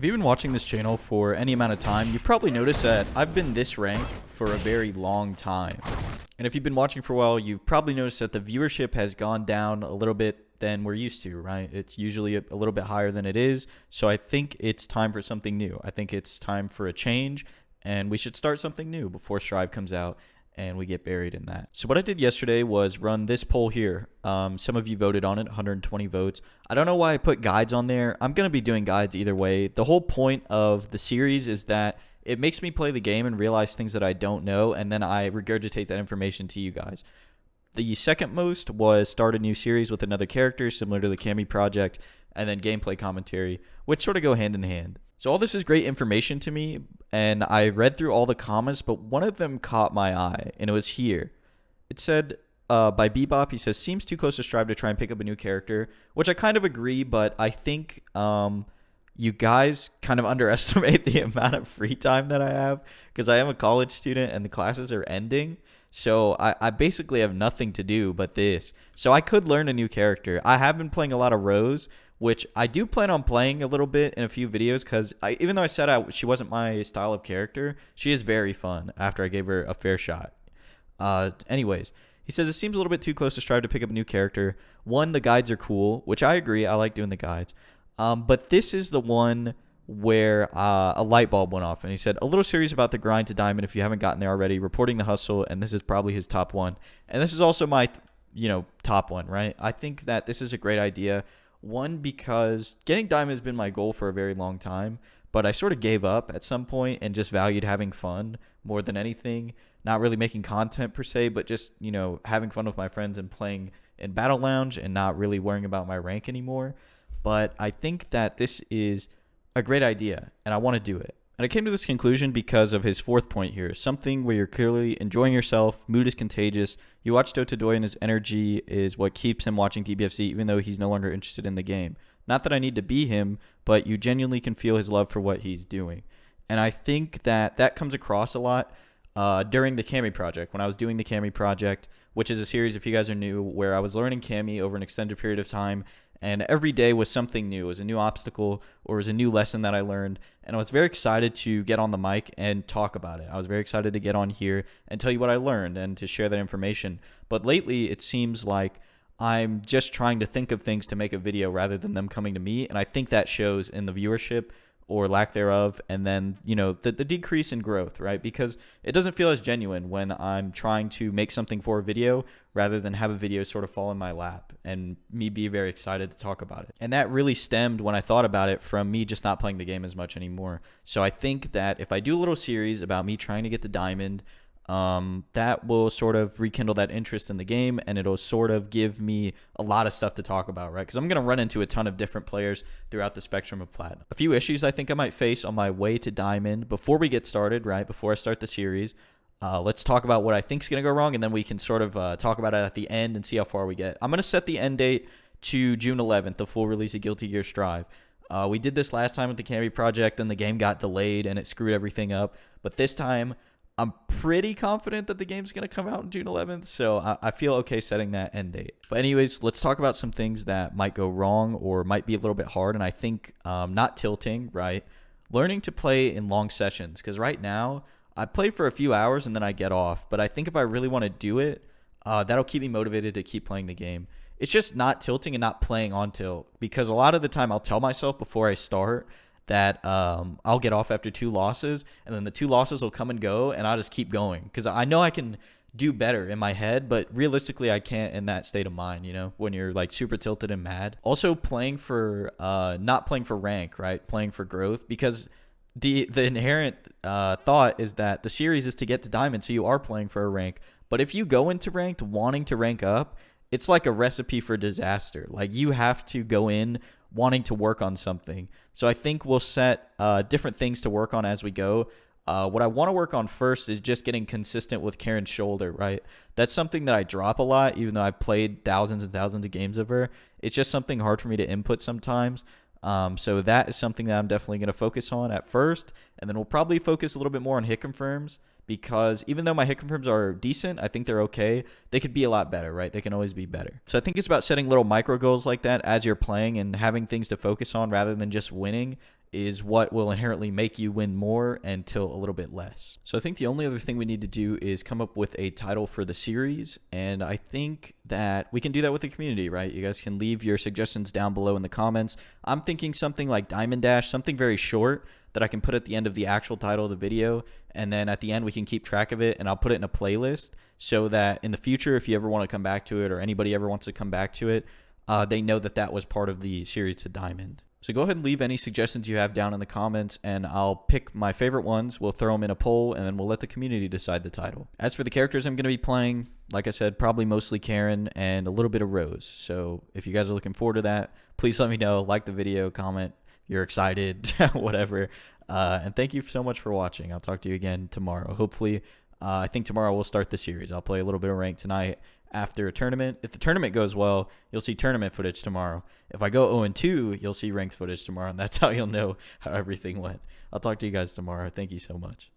If you've been watching this channel for any amount of time, you've probably noticed that I've been this rank for a very long time. And if you've been watching for a while, you've probably noticed that the viewership has gone down a little bit than we're used to, right? It's usually a little bit higher than it is. So I think it's time for something new. I think it's time for a change, and we should start something new before Strive comes out and we get buried in that. So what I did yesterday was run this poll here. Some of you voted on it, 120 votes. I don't know why I put guides on there. I'm going to be doing guides either way. The whole point of the series is that it makes me play the game and realize things that I don't know, and then I regurgitate that information to you guys. The second most was start a new series with another character, similar to the Cammy project, and then gameplay commentary, which sort of go hand in hand. So all this is great information to me, and I read through all the comments, but one of them caught my eye, and it was here. It said, by Bebop, he says, seems too close to Strive to try and pick up a new character, which I kind of agree, but I think you guys kind of underestimate the amount of free time that I have, because I am a college student and the classes are ending. So I basically have nothing to do but this. So I could learn a new character. I have been playing a lot of Rose, which I do plan on playing a little bit in a few videos, because even though I said she wasn't my style of character, she is very fun after I gave her a fair shot. Anyways, he says it seems a little bit too close to Strive to pick up a new character. One, the guides are cool, which I agree. I like doing the guides. But this is the one where a light bulb went off, and he said, a little series about the grind to diamond if you haven't gotten there already, reporting the hustle, and this is probably his top one. And this is also my top one, right? I think that this is a great idea. One, because getting diamond has been my goal for a very long time, but I sort of gave up at some point and just valued having fun more than anything. Not really making content per se, but just having fun with my friends and playing in Battle Lounge and not really worrying about my rank anymore. But I think that this is a great idea, and I want to do it. And I came to this conclusion because of his fourth point here. Something where you're clearly enjoying yourself, mood is contagious. You watch Dotadoy and his energy is what keeps him watching DBFZ even though he's no longer interested in the game. Not that I need to be him, but you genuinely can feel his love for what he's doing. And I think that comes across a lot during the Cammy project. When I was doing the Cammy project, which is a series, if you guys are new, where I was learning Cammy over an extended period of time, and every day was something new. It was a new obstacle or it was a new lesson that I learned. And I was very excited to get on the mic and talk about it. I was very excited to get on here and tell you what I learned and to share that information. But lately, it seems like I'm just trying to think of things to make a video rather than them coming to me. And I think that shows in the viewership or lack thereof, and then the decrease in growth, right? Because it doesn't feel as genuine when I'm trying to make something for a video rather than have a video sort of fall in my lap and me be very excited to talk about it. And that really stemmed, when I thought about it, from me just not playing the game as much anymore. So I think that if I do a little series about me trying to get the diamond, that will sort of rekindle that interest in the game, and it'll sort of give me a lot of stuff to talk about, right? Because I'm going to run into a ton of different players throughout the spectrum of platinum. A few issues I think I might face on my way to diamond before we get started, right? Before I start the series. Let's talk about what I think is going to go wrong, and then we can sort of talk about it at the end and see how far we get. I'm going to set the end date to June 11th, the full release of Guilty Gear Strive. We did this last time with the Cammy project, and the game got delayed, and it screwed everything up. But this time, I'm pretty confident that the game's going to come out on June 11th, so I feel okay setting that end date. But anyways, let's talk about some things that might go wrong or might be a little bit hard, and I think not tilting, right? Learning to play in long sessions, because right now, I play for a few hours and then I get off, but I think if I really want to do it, that'll keep me motivated to keep playing the game. It's just not tilting and not playing on tilt, because a lot of the time I'll tell myself before I start that I'll get off after 2 losses, and then the 2 losses will come and go, and I'll just keep going, because I know I can do better in my head, but realistically I can't in that state of mind, when you're like super tilted and mad. Also playing for, not playing for rank, right? Playing for growth, because the inherent thought is that the series is to get to diamond, so you are playing for a rank. But if you go into ranked wanting to rank up, it's like a recipe for disaster. Like, you have to go in wanting to work on something. So I think we'll set different things to work on as we go. What I want to work on first is just getting consistent with Karen's shoulder, right? That's something that I drop a lot, even though I've played thousands and thousands of games of her. It's just something hard for me to input sometimes. So that is something that I'm definitely going to focus on at first, and then we'll probably focus a little bit more on hit confirms, because even though my hit confirms are decent, I think they're okay, they could be a lot better, right? They can always be better. So I think it's about setting little micro goals like that as you're playing and having things to focus on rather than just winning is what will inherently make you win more and tilt a little bit less. So I think the only other thing we need to do is come up with a title for the series, and I think that we can do that with the community, right? You guys can leave your suggestions down below in the comments. I'm thinking something like Diamond Dash, something very short that I can put at the end of the actual title of the video, and then at the end we can keep track of it, and I'll put it in a playlist so that in the future, if you ever want to come back to it or anybody ever wants to come back to it, they know that that was part of the series to Diamond. So go ahead and leave any suggestions you have down in the comments, and I'll pick my favorite ones. We'll throw them in a poll, and then we'll let the community decide the title. As for the characters I'm going to be playing, like I said, probably mostly Karen and a little bit of Rose. So if you guys are looking forward to that, please let me know. Like the video, comment, you're excited, whatever. And thank you so much for watching. I'll talk to you again tomorrow. Hopefully, I think tomorrow we'll start the series. I'll play a little bit of rank tonight after a tournament. If the tournament goes well, you'll see tournament footage tomorrow. If I go 0-2, you'll see ranked footage tomorrow, and that's how you'll know how everything went. I'll talk to you guys tomorrow. Thank you so much.